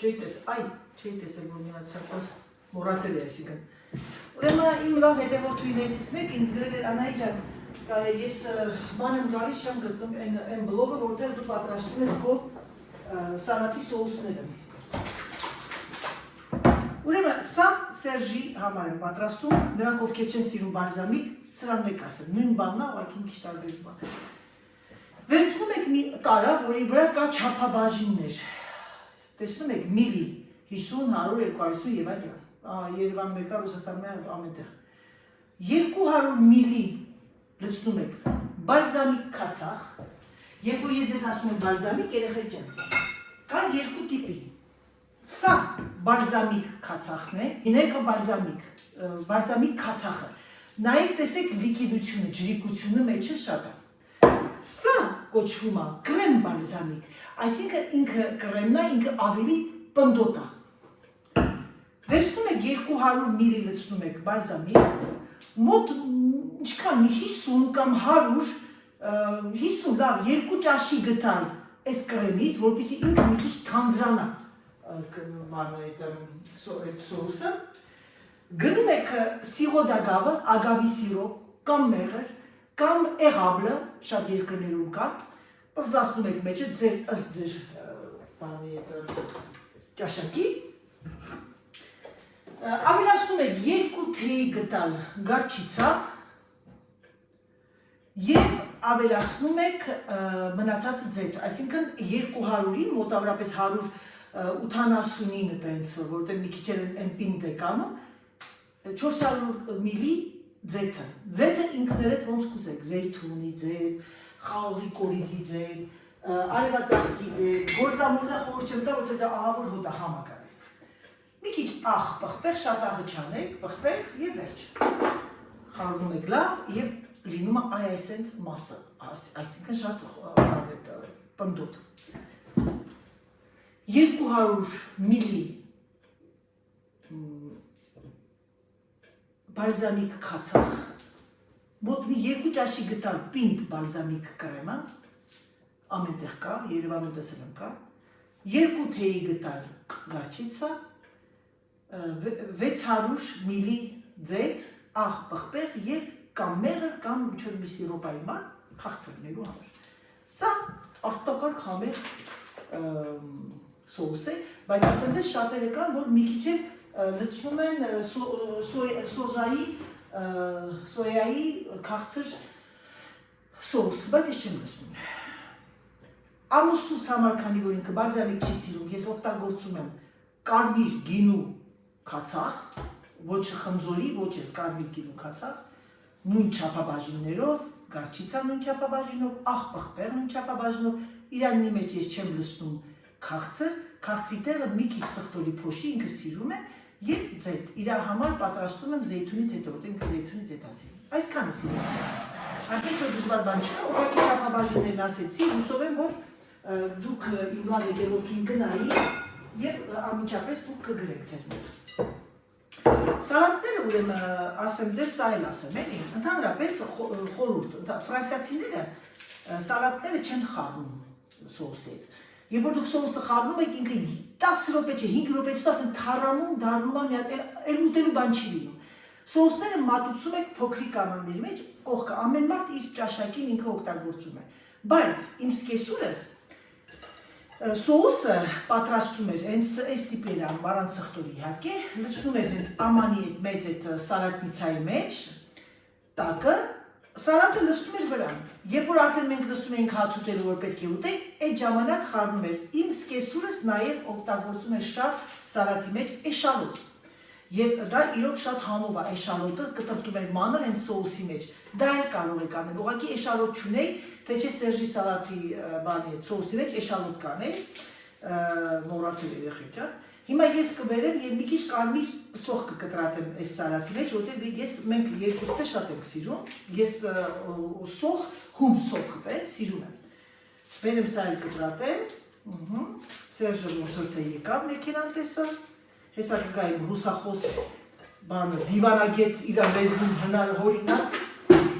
Չեիտես, այ, չեիտես էլ որ միացած մոռացել է այսինքն։ Ուրեմն իմ լավ հետևորդուհիներից մեկ ինձ գրել էր Անահի ջան, ես բան եմ գալիս չեմ գտնում այն բլոգը, որտեղ դու պատրաստում ես քո սալատի սոուսները։ Ուրեմն սա Սերժի համար եմ պատրաստում, նրանք ովքեր չեն սիրում բալզամիկ, սրան մեկ ասել, նույն բանն է, ուղղակի մի քիչ տարբերություն է։ Վերցնում եք մի տարա, որի վրա կա չափաբաժիններ։ Տեսնում եք միլի 50, 100, 250 եւ այլն։ Երևան մեկը Ռուսաստանում ամենտեղ։ 200 միլի լցնում եք բալզամիկ քացախ, երբ որ ես ասում եմ բալզամիկ, երեխեք ջան, կան երկու տիպի։ Սա բալզամիկ քացախն է, իներկը բալզամիկ քացախը։ Նայեք, տեսեք լիկիդությունը, ջրիկությունը մեջը շատ է։ Սա կոչվում է կրեմ բալզամիկ, այսինքն ինքը կրեմն է, ինքը ավելի պնդոտ է։ Վերցնում եք 200 միլի լցնում եք բալզամիկ, մոտ ինչքան 50 կամ 100, 50 լավ, 2 ճաշի գտալ այս կրեմից, որպեսզի ինքը մի քիչ թանձրանա այդ սոուսը, գնում եք սիրոդագավը, ագավի սիրոպ, կամ մեղր, կամ էղաբլը, շատ երկրներում կա, պզասնում եք մեջը ըստ ձեր ճաշակի, ավելացնում եք 2 թեյ գտալ գարչիցա և ավելացնում եք մնացած ձետ, այսինքն 200-ին, մոտավորապես 189 տենց, որտեղ մի քիչ են պինդ է կանում, 400 միլի ձեթը։ Ձեթը ինքներդ ոնց կուզեք, զեյթունի ձեթ, խաղողի կորիզի ձեթ, արևածաղկի ձեթ, գործամորձա խորը չեմ տա, որտեղ դա ահավոր հոտ է համակարես։ Մի քիչ աղ պղպեղ, շատ աղը չանեք, պղպեղ և վերջ։ Խառնում եք լավ և լինում է այ այսենց մասը, այսինքն շատ պնդոտ։ 200 միլի բալզամիկ քացախ, մոտ մի 2 ճաշի գտալ պինդ բալզամիկ կրեմը, ամենտեղ կա, Երևանում տեսել եմ կա, 2 թեյի գտալ գարչիցա, 600 միլի ձեթ, աղ պղպեղ և կամ մեղր կամ ինչ-որ մի սիրոպայի ման քաղցրնելու համար։ Սա արտակարգ համեղ սոուս է, բայց ասեմ դες շատերը կան, որ մի քիչ լցնում են սոյայի քաղցր սոուս, բայց ես չեմ լցնում։ Ամուսնուս համար, քանի որ ինքը բալզամիկ չի սիրում, ես օգտագործում եմ կարմիր գինու քացախ, ոչ խմզորի, ոչ էլ կարմիր գինու քացախ, նույն չափաբաժիններով, գարչիցա նույն չափաբաժինով, աղ պղպեղ նույն չափաբաժինով, իրանի մեջ ես չեմ լցնում քաղցր, քաղցի տեղը մի քիչ սխտորի փոշի, ինքը սիրում է, և ձեթ, իրա համար պատրաստում եմ զեյթունի ձեթը, որտեղ ինքը զեյթունի ձեթ ասի։ Այսքանը սիրում եմ։ Արդեն որ դժվար բան չկա, ուղղակի չափաբաժիններն ասեցի, հուսով եմ, որ դուք իմ լավ եկեղեցին գնայի և անմիջապես դուք կգրեք ձեր մոտ։ Սալատները ուրեմն ասեմ ձեզ, սա էլ ասեմ, էլի, ընդհանրապես խորհուրդ, ֆրանսիացիները սալատները չեն խառնում սոուսի հետ։ Երբ որ դուք սոուսը խառնում եք, ինքը 10 րոպե չէ, 5 րոպեից հետո արդեն թառանում, դառնում է մի հատ էլ ուտելու բան չի լինում։ Սոուսները մատուցում եք փոքրիկ ամանների մեջ, կողքը ամեն մարդ իր ճաշակին ինքը օգտագործում է։ Բայց իմ սկեսուրս սոուսը պատրաստում էր հենց այս տիպերը առանց սխտորի իհարկե, լցնում էր հենց ամանի այդ մեծ այդ սալատնիցայի մեջ, տակը, սալատը լցնում էր վրան։ Երբ որ արդեն մենք լցնում էինք հաց ուտելու, որ պետք է ուտենք, այդ ժամանակ խառնում էր։ Իմ սկեսուրս նաև օգտագործում էր շատ սալատի մեջ էշալոտ։ Եվ դա իրոք շատ համով է, էշալոտը կտրտում էր մանր հենց սոուսի մեջ։ Դա էլ կարող եք անել, ուղղակի էշալոտ չունեի, թե չէ Սերժի սալատի բանի սոուսի մեջ էշալոտ կանեի, մոռացել երեխեք ջան։ Հիմա ես կբերեմ եւ մի քիչ կարմիր սոխ կկտրատեմ այս սալատի մեջ, որտեղ մենք երկուսը շատ ենք սիրում։ Ես սոխ, հում սոխ սիրում եմ։ Բերեմ սա էլ կտրատեմ։ Սերժը ոնց որ թե եկավ մեքենան տեսա։ Հեսա կգա իմ ռուսախոս բանը, դիվանագետ իր լեզուն հնարհորինած,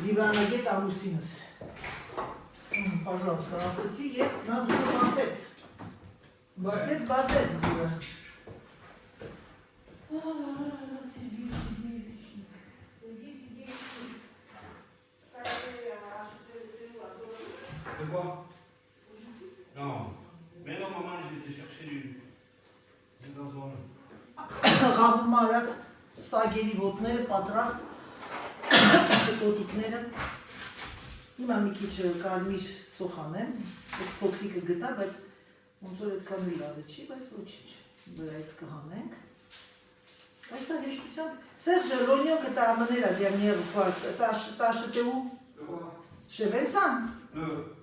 դիվանագետ ամուսինս։ Пожалуйста, ասեցի և նա դուք ասեց։ Բացեց դուրը։ De quoi? Non. Mais non, maman, j'ai été chercher du zizazone. Խաղում արած սագերի ոտները պատրաստ տոտիկները հիմա մի քիչ կարմիր սոխանեմ այս փոքրիկը գտա, բայց ոնց որ այդքան լավը չի, բայց ոչինչ վրայից կհանենք այսա հեշտությամբ Սերժը l'oignon que t'as amené la dernière fois t'as acheté où? De quoi? Chez Vincent?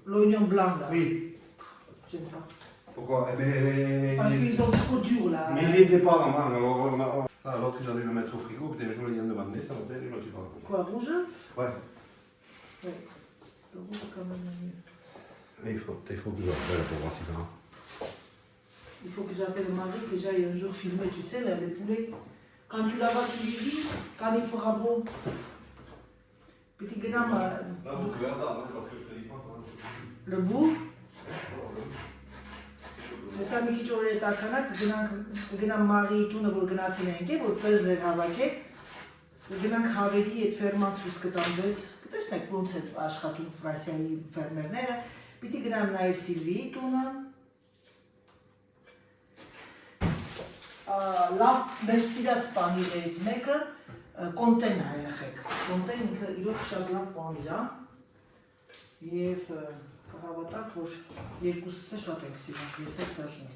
L'oignon blanc là. Oui. J'aime pas. Pourquoi? Eh ben... Parce qu'ils sont trop durs là. Mais il n'était pas, maman. L'autre, il a dû le mettre au frigo, peut-être un jour, il vient de demander, ça matin, il m'a dit pas. Quoi, rouge? Ouais. Oui. Le rouge est quand même mieux. Il faut que j'appelle pour voir si ça va. Il faut que j'appelle le mari, que j'aille un jour filmer, tu sais, là, les poulets. Quand tu la vois, tu lui dis, quand il fera beau. Petit gnam, Là, vous pouvez attendre, parce que je te dis pas. le bout. Ես մի քիչ օր է տականակ գնամ մաղի տունը, որ գնացին ենք, որ պես լեր հավաքեք, գնանք հավերի այդ ֆերման ցույց կտամ ձեզ, կտեսնեք ոնց է աշխատում Ֆրանսիայի ֆերմերները, պիտի գնամ նաև Սիլվիի տունը, լավ մեր սիրած պանիրներից մեկը կոնտեն է երեխեք, կոնտեն ինքը իրոք շատ լավ պանիր է և կհավատակ, որ երկուսս է շատ ենք սիրում, ես է Սերժն։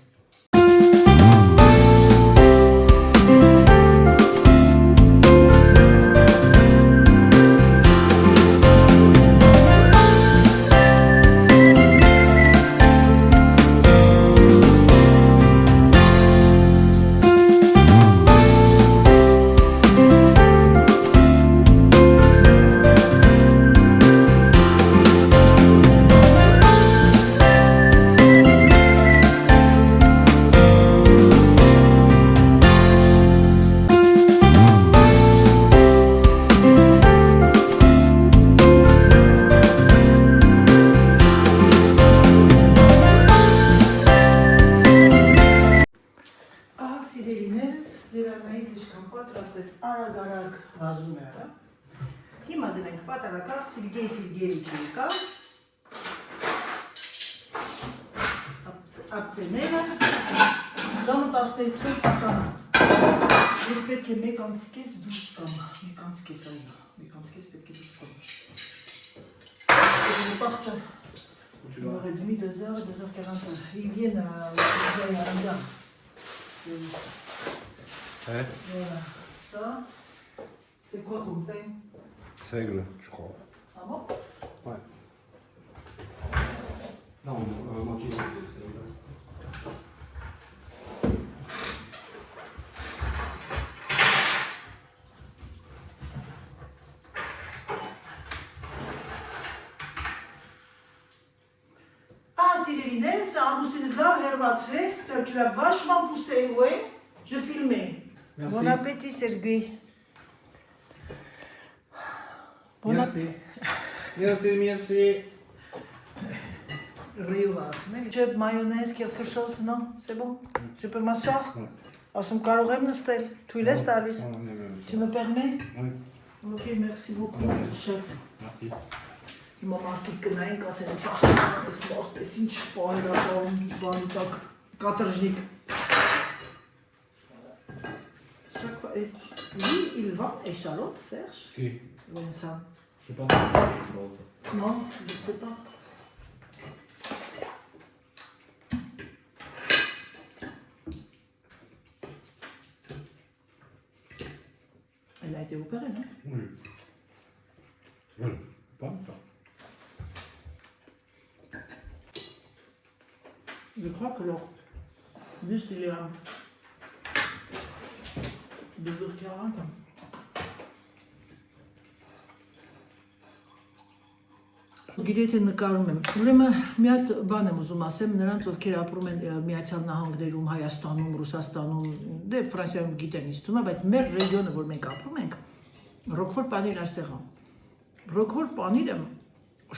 Արագ վազում է արա, հիմա դնենք պատարակար սիլգեի չիկա, ապցեները, դամը 12-ից 20, ես պետք է մեկ անցկես դուրս կամ, մեկ անցկես այնա, մեկ անցկես պետք է դուրս կամ, պախտը, 1h30, 2h, 2h40, ils viennent à Aranda. Hein? Voilà. Ça, c'est quoi comme pain? Seigle, je crois. Ah bon? Ouais. Non, moitié de seigle. Ah, Cyrilinet, c'est un Boussinislav Herbatsvets, tu l'as vachement poussé, oui? Je filmais. Merci. Bon appétit, Sergei. Bon appétit. Merci. Tu veux mayonnaise, quelque chose? Non? C'est bon? Je peux m'asseoir? Asum karogem nestel. Tu laisses, Alice? Tu me permets? Oui. Ok, merci beaucoup, chef. Merci. Il m'a marqué que nain quand c'est une sorte de sport, et si tu parles de la forme, tu vas nous talk. Katarjnik. Chaque fois. Lui, il vend échalotes, Serge? Qui? Vincent. Je sais pas. Non, je ne sais pas. Elle a été opérée, non? Oui. Oui. Pas ça. Je crois que leur bus, il est à 2h40. Գիտեք նկարում եմ։ Ուրեմն մի հատ բան եմ ուզում ասեմ նրանց, ովքեր ապրում են Միացյալ Նահանգներում, Հայաստանում, Ռուսաստանում, դե Ֆրանսիայում գիտեն ինձ թվում է, բայց մեր ռեգիոնը, որ մենք ապրում ենք, Ռոկֆոր պանիրն այստեղ է։ Ռոկֆոր պանիրը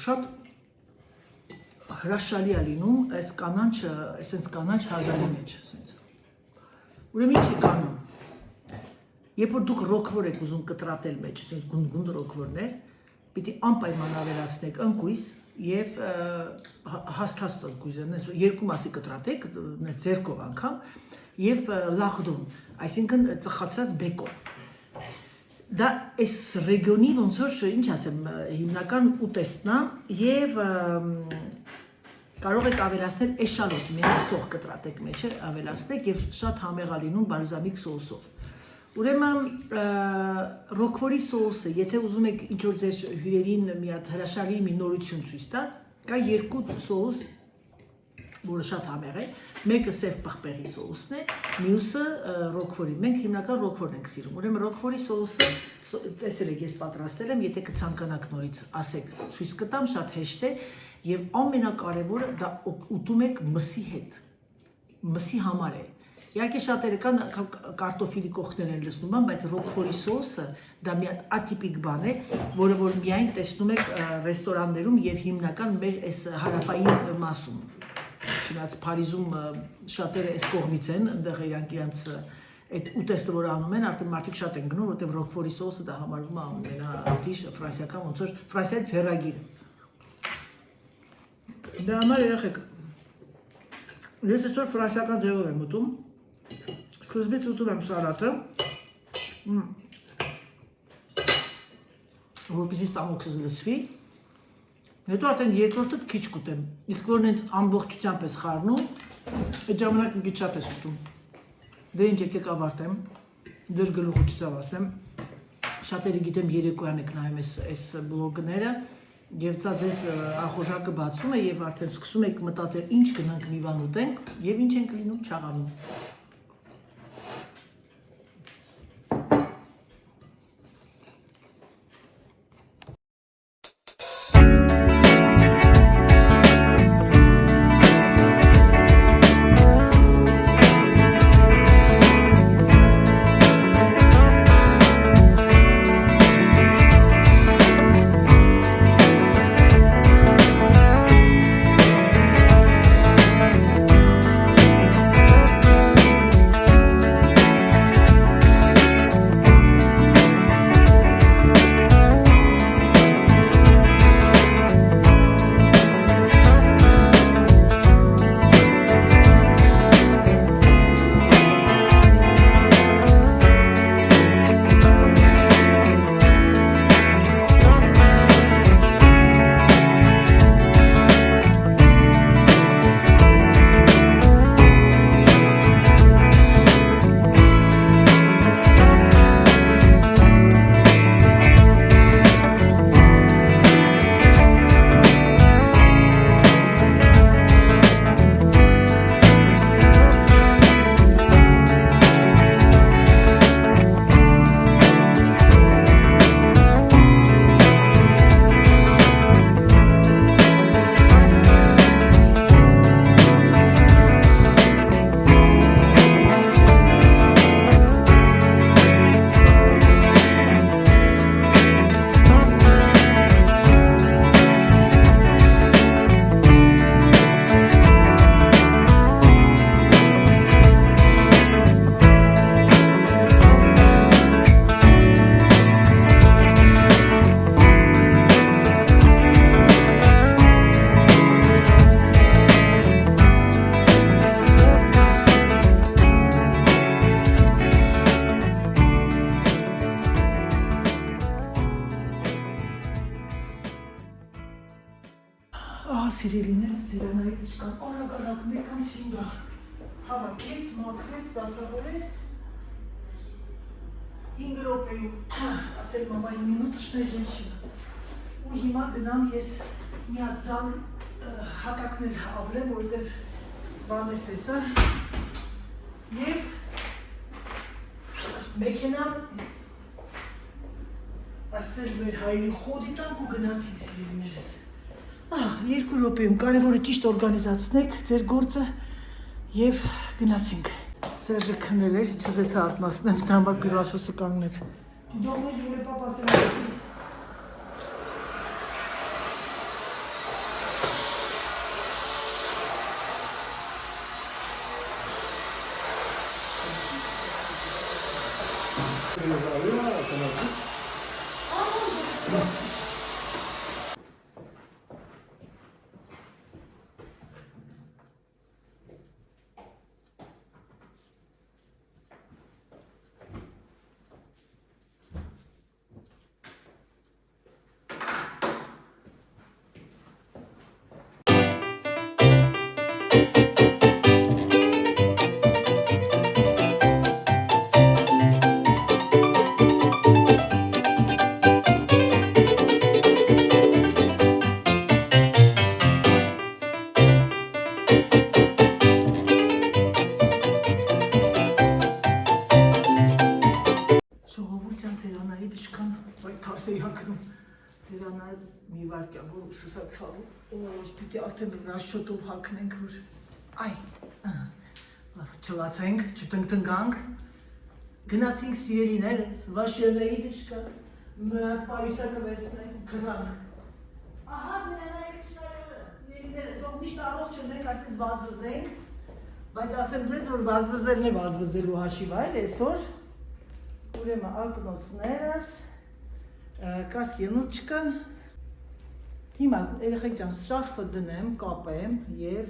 շատ հրաշալի է լինում այս կանանչ, այսպես կանանչ հազարի մեջ, ասենց։ Ուրեմն ինչ է կանում։ Երբ որ դուք ռոքվոր եք ուզում կտրատել մեջ, ասենց գունդ ռոքվորներ, պիտի անպայման ավելացնեք ընկույզ եւ հաստ ընկույզ, երկու մասի կտրատեք, ձեռքով անգամ եւ լախդում, այսինքն ծխացած բեկո։ Դա այս ռեգիոնի ոնց որ ինչ ասեմ, հիմնական ուտեստն է եւ կարող եք ավելացնել էշալոտ, միացող կտրատեք մեջը, ավելացնեք եւ շատ համեղ է լինում բալզամիկ սոուսով։ Ուրեմն ռոքվորի սոուսը, եթե ուզում եք ինչ որ ձեր հյուրերին մի հատ հրաշալի մի նորություն ցույց տալ, կա երկու սոուս, որը շատ համեղ է, մեկը սև պղպեղի սոուսն է, մյուսը ռոքվորի։ Մենք հիմնական ռոքվորն ենք սիրում։ Ուրեմն ռոքվորի սոուսը, տեսել եք ես պատրաստել եմ, եթե կցանկանաք նորից ասեք, ցույց կտամ, շատ հեշտ է եւ ամենակարևորը դա ուտում եք մսի հետ։ Մսի համար է։ Իհարկե շատերը կան կարտոֆիլի կողքներ են լցնում, բայց ռոքվորի սոուսը դա մի հատ ատիպիկ բան է, որը որ միայն տեսնում եք ռեստորաններում եւ հիմնական մեր այս հարավային մասում։ Չնայած Փարիզում շատերը այս կողմից են, այնտեղ իրանք այդ ուտեստը որ անում են, արդեն մարդիկ շատ են գնում, որտեղ ռոքվորի սոուսը դա համարվում է ամենաուտիշ ֆրանսիական ոնց որ Ֆրանսիայի ձեռագիրը։ Դա համար երեխեք։ Ես այսօր ֆրանսիական ձևով եմ ուտում։ Սկզբից ուտում եմ սալատը, որպեսզի ստամոքսս լցվի, հետո արդեն երկրորդը քիչ կուտեմ, իսկ որն ինձ ամբողջությամբ ես խառնում, այդ ժամանակ մի քիչ շատ ես ուտում։ Դե ինչ եկեք ավարտեմ, ձեր գլուխը չծավացնեմ, շատերը գիտեմ երեկոյան եք նայում այս բլոգները, եւ դա ձեզ ախորժակը բացում է եւ արդեն սկսում եք մտածել ինչ գնանք մի բան ուտենք եւ ինչ ենք լինում չաղանում։ Սիրելիները, սիրանայի տիչկան, արագ մեկան սինգա, հավաքեց, մաքրեց, դասավորեց, 5 րոպեում, ասել մամայի մինուտը ժենշինա, ու հիմա գնամ ես մի հատ զան հակակներ ավլեմ, որտև բաներ տեսա, և մեքենան ասել մեր հայրի խոդի տանք ու գնացինք սիրելիներս։ 2 րոպեում կարևորը ճիշտ օրգանիզացնեք ձեր գործը եւ գնացինք։ Սերժը քնել էր, չուզեց արթնացնեմ, դրա համար պիրասոսը կանգնեց։ Դողմը ջուրե պապասել։ մի վարկյան, որ ուսսացավ, պիտի արդեն ռաշչոտով հակնենք, որ այ, լավ, չլացենք, չտնգտնգանք, գնացինք սիրելիներս, վաշերնեի դիշկա, մրատ պայուսակը վերցնենք ու կրանք։ Ահա, դրանայի դիշկարը, սիրելիներս, դող միշտ առող չնենք, ասենց վազվզենք, բայց ասեմ ձեզ, որ վազվզելն է վազվզելու հաշիվ այլ այսօր, ուրեմն ակնոցներս, կա սենուչկը, հիմա երեխեք ջան շարֆը դնեմ, կապեմ և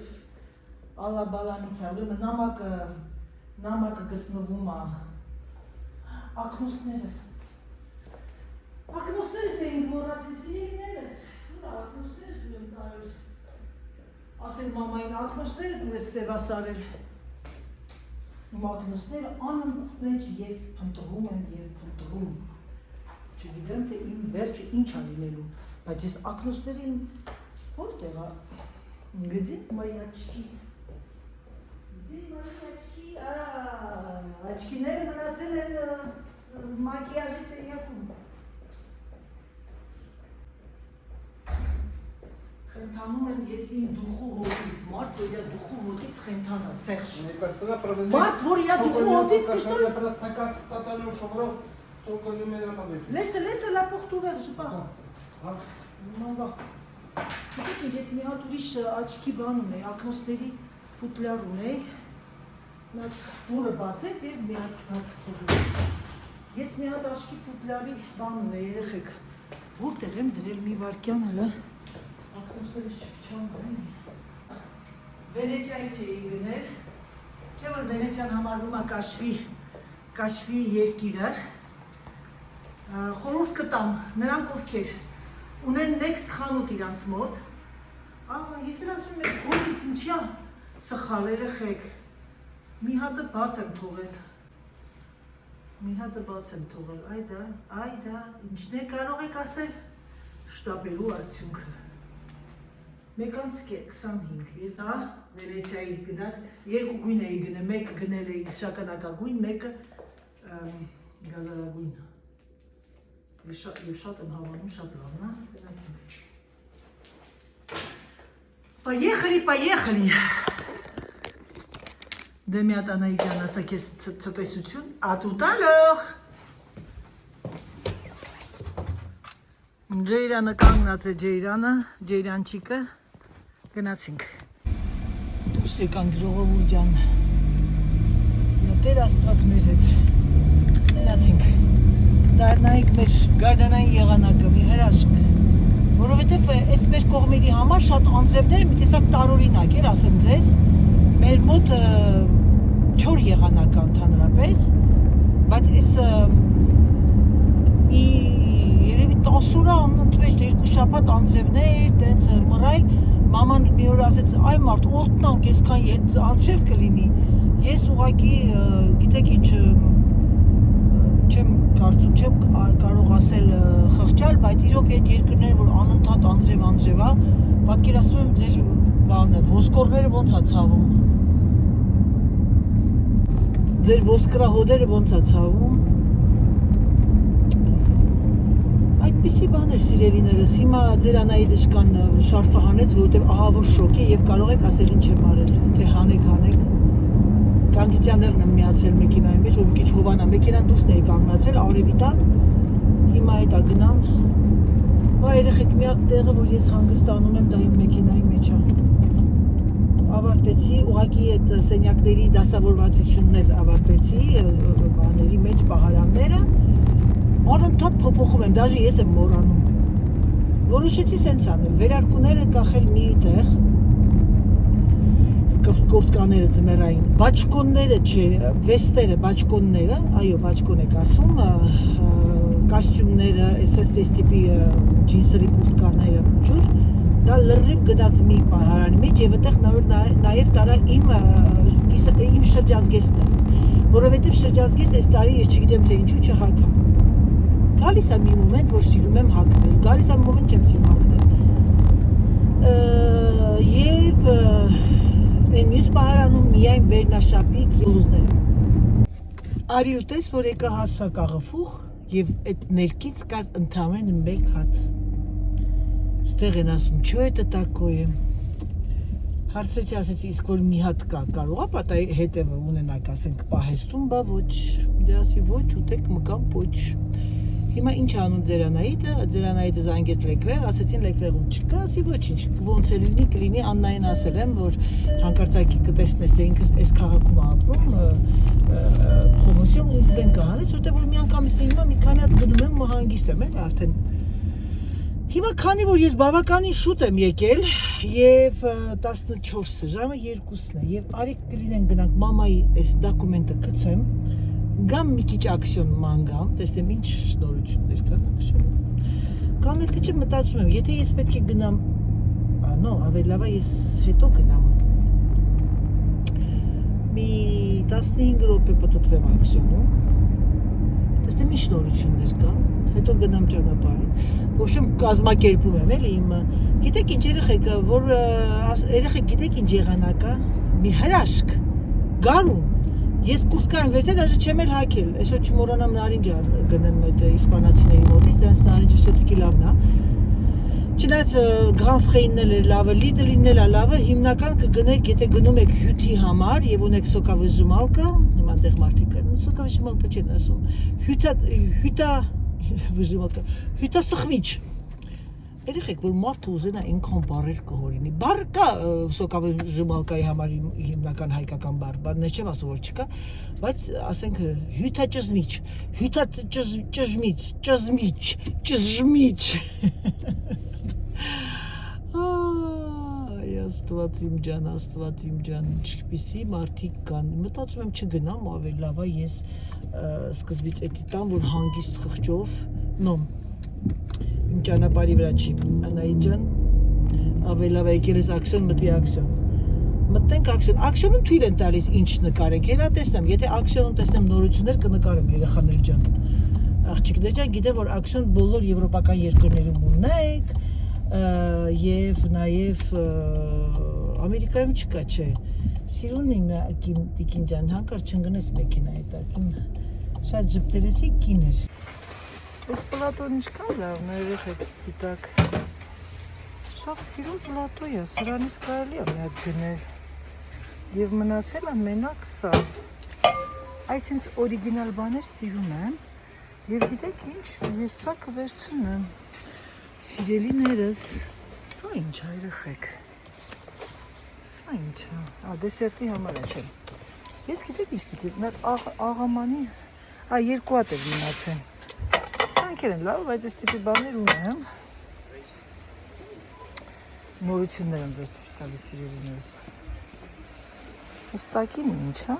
ալաբալանից է, ուրեմն նամակը գտնվում է ակնոցներս էինք մոռացել սիրելիներս, ուրա ակնոցներս ուրեմ տարել, ասել մամային ակնոցները դուր ես սևասարել, ակնոցները անընդմեջ ես փնտրում եմ և փնտրում, չգիտեմ թե իմ վերջը ինչ է լինելու, բայց ես ակնոցները իմ որտեղ է, գծի մայ աչքիները մնացել են մակիաժի սենյակում, խենթանում եմ ես իմ դուխու հոտից, մարդ, որ իրա դուխու հոտից խենթանա, սեղշ, մարդ, որ իրա դուխու հոտից Laisse la porte ouverte, je pars. On va. Գիտեք, ես մի հատ ուրիշ աչքի բան ունեի, ակնոցների ֆուտլյար ունեի, մի հատ դուրը բացեց և մի հատ բաց թողեց։ Ես մի հատ աչքի ֆուտլյարի բան ունեի, երեխեք, որտեղ եմ դրել մի վարկյան հələ, ակնոցներս չփչան։ Վենեցիայից էի գնել, չէ որ Վենեցիան համարվում է կաշվի երկիրը, խորհուրդ կտամ, նրանք ովքեր ունեն next խանութ իրանց մոտ, ես էլ ասում եմ, գոլիս ինչյա սխալ երեխեք, մի հատը բաց եմ թողել, այ դա, ինչն է կարող եք ասել, շտապելու արդյունքը, 1:25, դա Վենեցիայի գնաց, երկու գույն էի գնել, մեկը գնել էի շագանակագույն, մեկը գազարագույն, և շատ եմ հավանում, շատ լավն է, գնացինք։ Поехали! Դե մի հատ Անահիտյան ասա քեզ ցտեսություն, tout à l'heure։ Ջեյրանը կանգնած է Ջեյրանչիկը, գնացինք։ Դուրս եկանք ժողովուրդ ջան, Տեր Աստված մեր հետ, գնացինք։ Դառնայինք մեր գարնանային եղանակը, մի հրաշք, որովհետև այս մեր կողմերի համար շատ անձրևները մի տեսակ տարօրինակ էր, ասեմ ձեզ, մեր մոտ 4 եղանակ ընդհանրապես, բայց այս մի երևի 10 օր անընդմեջ 2 շաբաթ անձրևներ, տենց հրմռայլ, մաման մի օր ասեց, այ մարդ, օրտնանք այսքան անձրև կլինի, ես ուղղակի գիտեք ինչ չեմ կարող ասել խղճալ, բայց իրոք այդ երկրները, որ անընդհատ անձրև է, պատկերացնում եմ ձեր բանը, ոսկորները ոնց է ցավում, ձեր ոսկրահոդերը ոնց է ցավում, այդպիսի բաներ սիրելիներս, հիմա ձեր Անահիտышկան շարֆը հանեց, որովհետև ահա որ շոկ է և կարող եք ասել ինչ եմ արել, թե հանեք, կանդիցիաներն եմ միացրել մեքենայի մեջ, որ մի քիչ հովանա, մեքենան դուրս էի կանգնացրել, արևի տակ, հիմա հետա գնամ, երեխեք միակ տեղը, որ ես հանգստանում եմ, դա իմ մեքենայի մեջ է, ավարտեցի, ուղղակի այդ սենյակների դասավորվածությունն էլ ավարտեցի, բաների մեջ պահարանները, անընդհատ փոփոխում եմ, դաժե ես եմ մոռանում։ Որոշեցի սենց անել, վերարկուները կախել մի տեղ, կորտկաները ձմեռային, բաճկոնները չէ, վեստերը, բաճկոնները, այո, բաճկոն եք ասում, կոստյումները, այս տիպի ջինսերի կուրտկաները, ջուր, դա լրիվ գնաց մի պահարանի մեջ եւ այդտեղ նաեւ տարա իմ շրջազգեստը, որովհետեւ շրջազգեստը այս տարի ես չգիտեմ թե ինչու չհակա։ Գալիս է մի մոմենտ, որ սիրում եմ հագնել, գալիս է մի մոմենտ չեմ սիրում հագնել։ Եվ այն մյուս պահարանում միայն վերնաշապիկ ելուզները։ Արի ու տես, որ եկա հասակ աղվուղ եւ այդ ներքից կար ընդամենը մեկ հատ։ Ստեղ են ասում, չո это такое։ Հարցրեցի, ասեցի, իսկ որ մի հատ կա, կարող է պատահի հետևը ունենաք, ասենք, պահեստում, բա ոչ։ Դե ասի ոչ, ուտեք մկան ոչ։ Հիմա ինչ անում ձերանայիդը զանգեց լեկրեղ, ասեցին լեկրեղում չկա, ասի ոչինչ, ոնց է լինի, կլինի, Աննային ասել եմ, որ հանկարծակի կտեսնես, թե ինքս այս քաղաքում ապրում, պրոմոսիոն ինձ են կահանես, որտեղ որ մի անգամից լինում է, մի քանի հատ գնում եմ հանգիստ եմ էլ արդեն։ Հիմա քանի որ ես բավականին շուտ եմ եկել եւ 14-ը ժամը 2-ն է եւ արի կլինեն գնանք մամայի այս դոկումենտը գցեմ գամ մի քիչ ակսիոն մանգամ տեսնեմ ինչ շնորհություններ կան ակսիոնում կամ էլ թե չէ մտածում եմ եթե ես պետք է գնամ նո ավելի լավ է ես հետո գնամ մի 15 րոպե պատտվեմ ակսիոնում տեսնեմ ինչ շնորհություններ կան հետո գնամ ճանապարհին ոբշեմ կազմակերպում եմ էլի իմ գիտեք ինչ երեխեք որ երեխեք գիտեք ինչ եղանակ է մի հրաշք գարուն ես կուրտկան վերցա դաժե չեմ էլ հագել այսօր չմոռանամ նարինջ գնեմ այդ իսպանացիների մոտից դրանց նարինջը все-таки լավն է չնայած Grand Frey-ն էլ լավը Lidl-ին էլ լավը հիմնական կգնեք եթե գնում եք հյութի համար եւ ունեք սոկավժմալկա հիմա դեղ մարդիկ կան սոկավժմալկա չեն ասում հյութասխմիչ երեխեք որ մարդը ուզենա ինքան բարեր կհորինի բառ կա սոկավժմալկայի համար հիմնական հայկական բառ բառներ չեմ ասում որ չկա բայց ասենք հյութաճզմիչ Աստված իմ ջան, ինչպիսի մարդիկ կան։ Մտածում եմ չգնամ, ավելի լավ է ես սկզբից էդի տամ, որ հանգիստ խղճով, իմ ճանապարհի վրա չի, Անահիտ ջան, ավելի լավ է եկել ես ակսիոն, մտի ակսիոն։ Մտնենք ակսիոնում թույլ են տալիս ինչ նկարենք, հետո տեսնեմ, եթե ակսիոնում տեսնեմ նորություններ կնկարեմ երեխաներ ջան։ Աղջիկներ ջան, գիտեմ որ ակսիոն բոլոր եվրոպական երկրներում ունեք եւ նաեւ Ամերիկայում չկա, չէ։ Սիրուն իմ տիկին ջան, հանկարծ չընկնես մեքենայի տակ, շատ ժպտերեսի կին էր։ Այս պլատոն ինչ կա լավն է, երեխեք սպիտակ։ Շատ սիրուն պլատո է, սրանից կարելի է մի հատ գնել։ Եվ մնացել է մենակ սա։ Այսինքն օրիգինալ բաներ սիրում եմ։ Եվ գիտեք ինչ, ես սա կվերցնեմ։ Սիրելիներս, սա ինչ է երեխեք։ Սա ինչ է, դեսերտի համար է չեմ։ Ես գիտեք ինչ պիտի, մեր աղամանի, երկու հատ էլ մնացեն։ Սրանքեր են լավ, բայց այս տիպի բաներ ունեմ։ Նորություններ եմ ձեզ ցույց տալիս սիրելիներս։ Այս տակին ինչ է։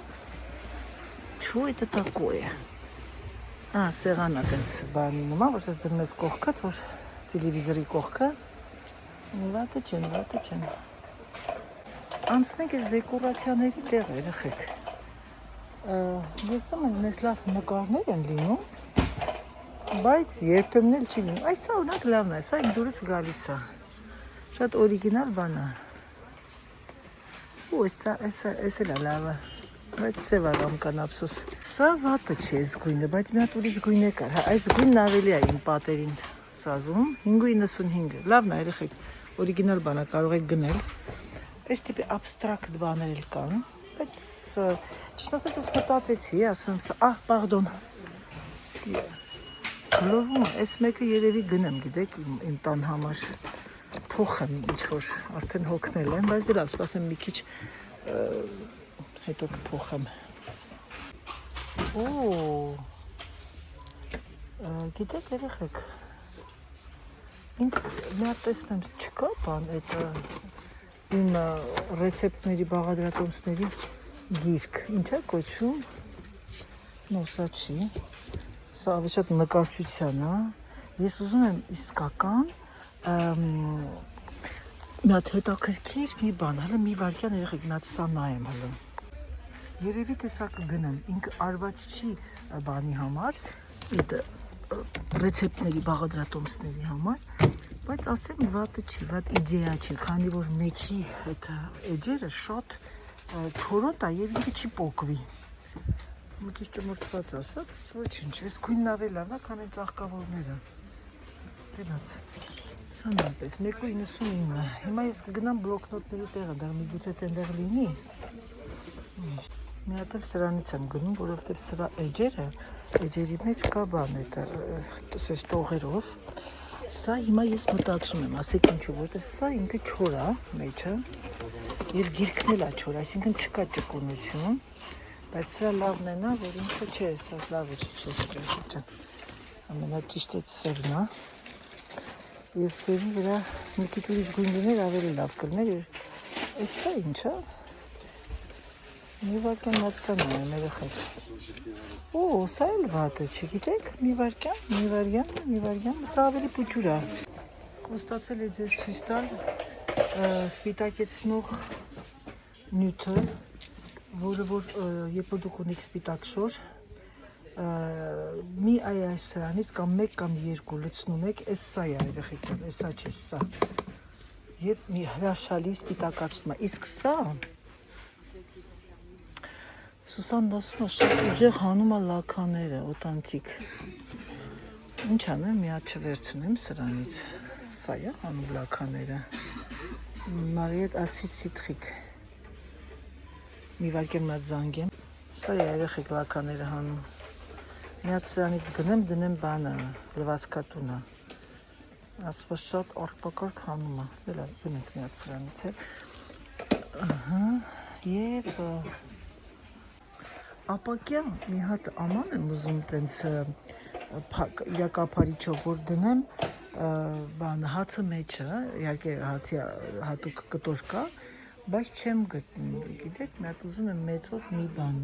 Չո это такое։ Սեղան է տենց բանի նման, որ ես դրում ես կողքդ, որ տելևիզորի կողքը վատը չեն անցնենք այս դեկորացիաների տեղ երեխեք երբեմն մեզ լավ նկարներ են լինում բայց երբեմն էլ չի լինում այս սա օրինակ լավն է սա իմ դուրս գալիս է շատ օրիգինալ բան է ու այս էլ է լավը բայց սև արամ կան ափսոս սա վատը չի այս գույնը բայց մի հատ ուրիշ գույն է կար այս գույնն ավելի է իմ պատերին Սազում 5.95 լավն է երեխեք օրիգինալ բան է կարող եք գնել այս տիպի abstract բաներ էլ կան բայց ճիշտ ասած ես մտածեցի ասում pardon գլովում այս մեկը երևի գնեմ գիտեք իմ տան համար փոխեմ ինչ որ արդեն հոգնել եմ, բայց դեռ սպասեմ մի քիչ հետո կփոխեմ։ Օ գիտեք երեխեք ինձ մի հատ տեսնեմ չկա բան այդ իմ ռեցեպտների բաղադրատոմսների գիրք ինչ է կոչվում նոսա չի սա ավելի շատ նկարչության է ես ուզում եմ իսկական մի հատ հետաքրքիր մի բան հələ մի վարքյան երեխեք մի հատ սա նայեմ հələ երևի թե սա կգնեմ ինքը արված չի բանի համար այդ ռեցեպտների բաղադրատոմսների համար բայց ասեմ վատը չի վատ իդեա չի քանի որ մեջի այդ էջերը շատ չորոտ է եւ ինքը չի պոկվի մի քիչ ճմուրթված ասա ոչինչ ես քույնն ավելի լավ է քան այն ծաղկավորները դրանց սա նույնպես 1.99 հիմա ես կգնամ բլոկնոտների տեղը դեռ միգուցե այդտեղ լինի մի հատ էլ սրանից եմ գնում որովհետեւ սրա էջերի մեջ կա բան այդ տողերով սա հիմա ես մտածում եմ ասեք ինչու որովհետեւ սա ինքը չոր է մեջը եւ գիրքն էլ է չոր այսինքն չկա ճկունություն բայց սա լավն է նա որ ինքը չէ սա լավ է չէ ամենաճիշտը սերն է եւ սերի վրա մի քիչ ուրիշ գույն լիներ ավելի լավ կլիներ այս սա ինչ է մի վարքան մատսան է երեխեք օ սա էլ վատ է չգիտեք մի վարքյան սա ավելի պուճուր է կոստացել է ձեզ ցույց տալ սպիտակեցնող նյութը որը որ երբ որ դուք ունեք սպիտակ շոր մի այս սրանից կամ 1 կամ 2 լցնում եք այս սա է երեխեք սա չէ սա եւ մի հրաշալի սպիտակացնում է իսկ սա Սուսան դասում է շատ ուժեղ հանում է լաքաները, օտանտիկ։ Ինչ անեմ, մի հատ չվերցնեմ սրանից։ Սա է հանում լաքաները։ Մարիետ ասիդ սիտրիկ։ Մի վարկեմ մատ զանգեմ։ Սա է երեխեք լաքաները հանում։ Մի հատ սրանից գնեմ, դնեմ բանը, լվացքատունը։ Ասում շատ արտակարգ հանում է։ Դելա գնենք մի հատ սրանից է։ Ահա, եւ ապակյա մի հատ աման եմ ուզում տենց իրակապարիչով որ դնեմ բան հացը մեջը իհարկե հացի հատուկ կտոր կա բայց չեմ գտնում գիտեք մի հատ ուզում եմ մեծով մի բան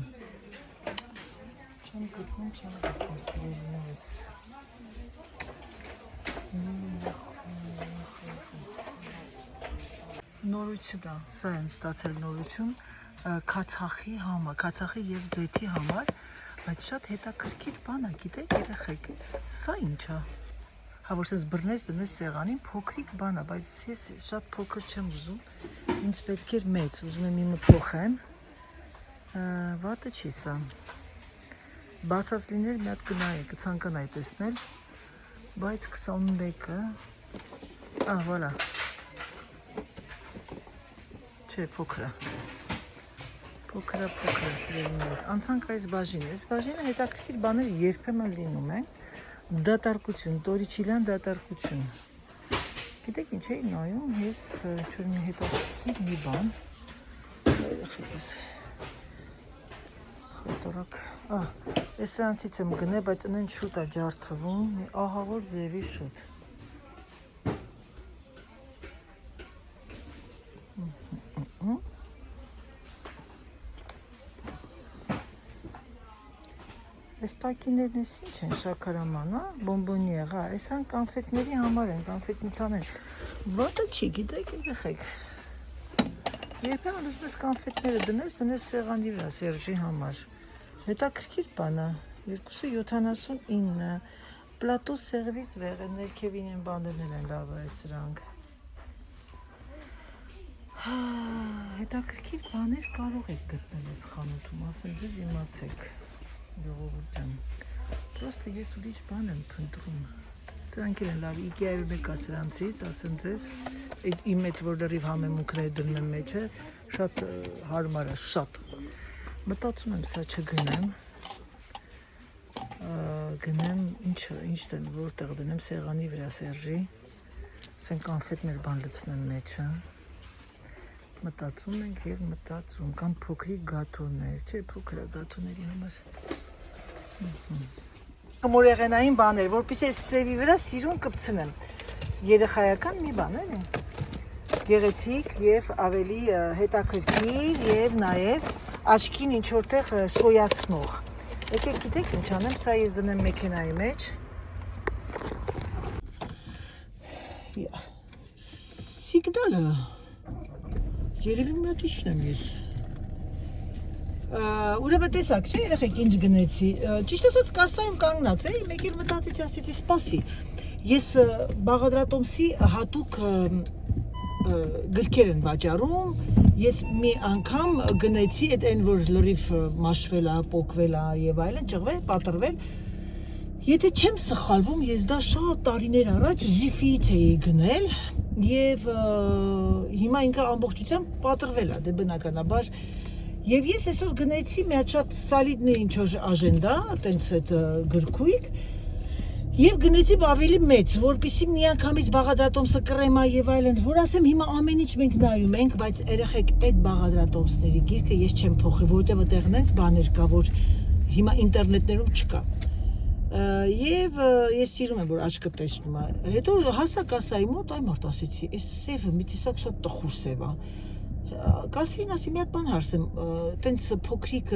չեմ գտնում սիրելիներս նորություն է սա են ստացել նորություն քացախի համար, քացախի եւ ձեթի համար, բայց շատ հետաքրքիր բան է, գիտեք, երեխեք։ Սա ինչ է։ Հա որ ես բռնես դնես սեղանին, փոքրիկ բան է, բայց ես շատ փոքր չեմ ուզում։ Ինձ պետք է մեծ, ուզում եմ իմը փոխեմ։ Վատը չի սա։ Բացած լիներ մի հատ կնայի, կցանկանայի տեսնել, բայց 21-ը voilà։ Չէ, փոքր է։ Փոքր սիրելիներս, անցանք այս բաժինը հետաքրքիր բաներ երբեմն լինում են, դատարկություն, տորիչիլյան դատարկություն, գիտեք ինչ էի նայում, ես ինչ-որ մի հետաքրքիր մի բան, երեխեքս, խոտորակ, ես սրանցից եմ գնել, բայց ընեն շուտ է ջարդվում, մի ահավոր ձևի շուտ, Այս տակիներն ես ինչ են, շաքարաման, բոմբոնիեր, այս հան կանֆետների համար են, կանֆետնիցաներ, վատը չի, գիտեք երեխեք, երբեմն ուզում ես կանֆետները դնես սեղանի վրա, Սերժի համար, հետաքրքիր բան է, 279, պլատո սերվիս վեղ են, ներքևին են բաներներ են լավ է սրանք, հետաքրքիր բաներ կարող եք գտնել ես խանութում, ասեմ ձեզ իմացեք, Ժողովուրդ ջան, պրոստը ես ուրիշ բան եմ փնտրում, սրանք են լավ, Ikea-ում եկա սրանցից, ասեմ ձեզ, իմ այդ որ լրիվ համեմունքներ դնում եմ մեջը, շատ հարմար է, շատ, մտածում եմ սա չգնեմ, գնեմ ինչ դեմ, որտեղ դնեմ սեղանի վրա Սերժի, Ասենք կոնֆետներ բան լցնեմ մեջը։ Մտածում ենք եւ մտածում կամ փոքրիկ գաթոներ, չէ, փոքր գաթոների համար։ Մորեղենային բաներ, որպեսզի սևի վրա սիրուն կպցնեմ։ Երեխայական մի բան էլի։ Գեղեցիկ եւ ավելի հետաքրքիր եւ նաեւ աչքին ինչ որտեղ շոյացնող։ Եկեք գիտեք ինչ անեմ, սա ես դնեմ մեքենայի մեջ։ Սիգնալը երևի մի հատ իջնեմ ես։ Ուրեմն տեսակ, չէ, երեխեք ինչ գնեցի։ Ճիշտ ասած կասայում կանգնած էի, մեկ էլ մտածեցի, ասեցի սպասի։ Ես բաղադրատոմսի հատուկ գրքեր են վաճառում, ես մի անգամ գնեցի այդ այն որ լրիվ մաշվել է, պոկվել է եւ այլն, ճղվել, պատրվել։ Եթե չեմ սխալվում, ես դա շատ տարիներ առաջ Ժիֆիից էի գնել եւ հիմա ինքը ամբողջությամբ պատրվել է, դե բնականաբար։ Եվ ես այսօր գնեցի մի հատ շատ սալիդնի ինչ որ աժենդա, այտենց այդ գրքույկ եւ գնեցի ավելի մեծ, որպեսզի միանգամից բաղադրատոմսը կռեմա եւ այլն, որ ասեմ հիմա ամեն ինչ մենք նայում ենք, բայց երեխեք այդ բաղադրատոմսների գիրքը ես չեմ փոխի, որտեղ այդտեղ նենց բաներ կա, որ հիմա ինտերնետներում չկա։ Եվ ես սիրում եմ որ աչքը տեսնում է։ Հետո հասա կասայի մոտ, այ մարդ ասեցի, այս սևը մի տեսակ շատ տխուր սև է։ Կասին ասի մի հատ բան հարցեմ, տենց փոքրիկ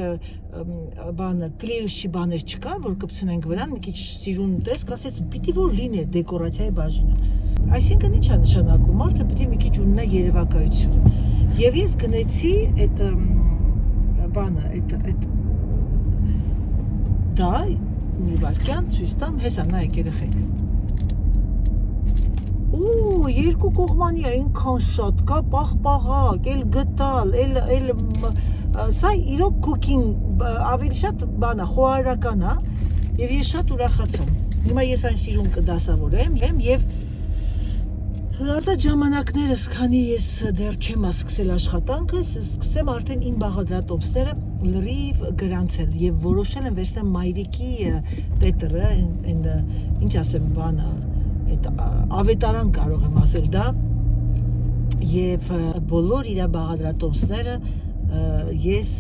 բանը, կլեյուշի բաներ չկան, որ կպցնենք վրան, մի քիչ սիրուն տեսք, ասեց պիտի որ լինի դեկորացիայի բաժինը։ Այսինքն ի՞նչ է նշանակում, մարդը պիտի մի քիչ ունենա երևակայություն։ Եվ ես գնեցի այդ բանը, այդ դա մի վարքյան ցույց տամ, հեսա նայեք երեխեք։ Ու երկու կողմանի այնքան շատ կա, պաղպաղակ, էլ գտալ, էլ սա իրոք cooking ավելի շատ բան է, խոհարարական է, եւ ես շատ ուրախացա։ Հիմա ես այն սիրուն կդասավորեմ եւ հազար ժամանակներս, քանի ես դեռ չեմ սկսել աշխատանքս, սկսեմ արդեն իմ բաղադրատոմսները լրիվ գրանցել եւ որոշել եմ վերցնեմ մայրիկի տետրը, ինչ ասեմ, բանը այդ ավետարան կարող եմ ասել դա եւ բոլոր իր բաղադրատոմսները ես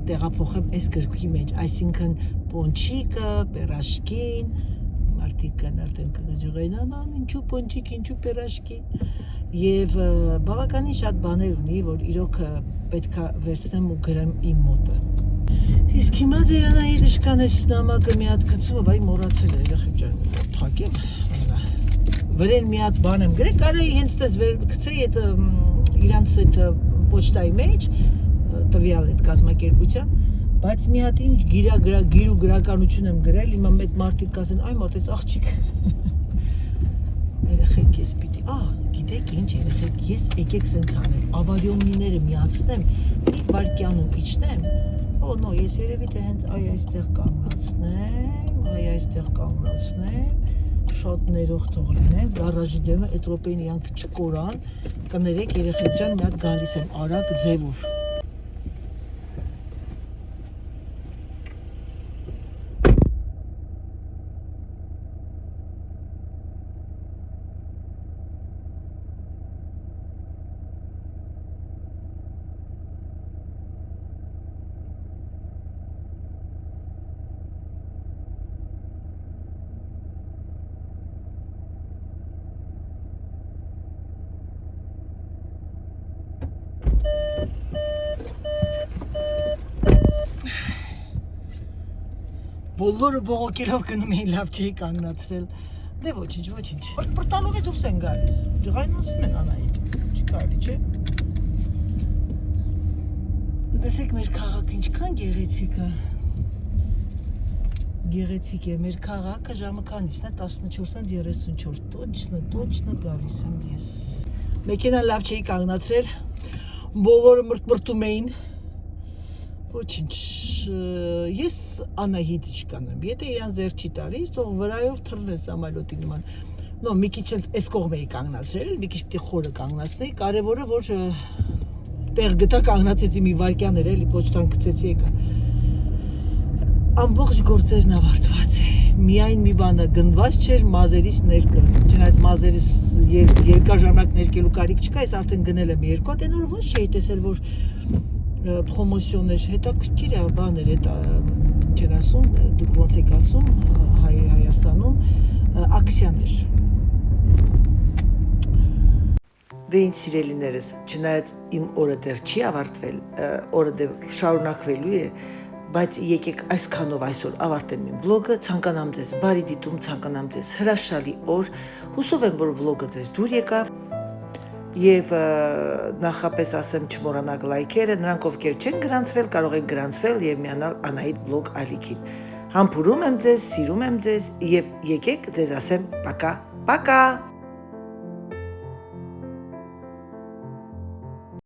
տեղափոխեմ այս գրքի մեջ, այսինքն պոնչիկը, պերաշկին, մարդիկ կան արդեն կգջուղեն անան, ինչու պոնչիկ, ինչու պերաշկի եւ բավականին շատ բաներ ունի, որ իրոք պետքա վերցնեմ ու գրեմ իմ մոտը։ Իսկ հիմա ձերանայի դժկանես նամակը մի հատ գցումը, վայ մոռացել է երեխեք ջան, թակեմ։ Վրեն մի հատ բան եմ գրել, կարելի հենց դες գցեի այդ իրանց այդ պոչտայի մեջ, տվյալ այդ կազմակերպության, բայց մի հատ ինչ գիր ու գրականություն եմ գրել, հիմա մեծ մարդիկ կասեն, այ մարդ էս աղջիկ։ Երեխեք ես պիտի, գիտեք ինչ երեխեք, ես եկեք սենց անեմ, ավարիոնիները միացնեմ, մի վարկյանում իջնեմ, նո, ես երևի թե հենց այ այստեղ կանգնացնեմ, շատ ներող թող լինեն, գարաժի դեմը այդ րոպեին իրանք չկորան, կներեք երեխեք ջան, մի հատ գալիս եմ արագ ձևով։ Բոլորը բողոքելով գնում էին, լավ չէի կանգնացրել, դե ոչինչ, պրտալով է դուրս են գալիս, ջղային ասում են Անահիտ, չի կարելի, չէ։ Տեսեք մեր քաղաքը ինչքան գեղեցիկ է, մեր քաղաքը ժամը քանիսն է, 14:34, точно գալիս եմ ես։ Մեքենան լավ չէի կանգնացրել, բոլորը մրտմրտում էին, ոչինչ, ես Անահիտի չկանեմ, եթե իրանց ձեր չի տալիս, թող վրայով թռնես սամալյոտի նման, մի քիչ այս կողմ էի կանգնացրել, մի քիչ պիտի խորը կանգնացնեի, կարևորը որ տեղ գտա կանգնացեցի մի վարկյան էր, էլի պոչտան գցեցի եկա։ ամբողջ գործերն ավարտված է։ Միայն մի բանը գնված չէր մազերիս ներկը։ Չնայած մազերիս երկար ժամանակ ներկելու կարիք չկա, ես արդեն գնել եմ 2 հատ, այն օր ոչ չէի տեսել, որ պրոմոսիոներ, հետաքրքիր է, բաներ, հետ չեն ասում, դուք ոնց եք ասում Հայաստանում, ակցիաներ։ Դե ինձ սիրելիներս, չնայած իմ օրը դեռ չի ավարտվել, օրը դեռ շարունակվելու է, բայց եկեք այսքանով այսօր ավարտեմ իմ վլոգը, ցանկանամ ձեզ բարի դիտում, ցանկանամ ձեզ հրաշալի օր, հուսով եմ, որ վլոգը ձեզ դուր եկավ եւ նախապես ասեմ չմոռանաք լայքերը, նրանք ովքեր չեն գրանցվել, կարող են գրանցվել եւ միանալ Անահիտ բլոգ ալիքին։ Համբուրում եմ ձեզ, սիրում եմ ձեզ եւ եկեք ձեզ ասեմ պակա, պակա։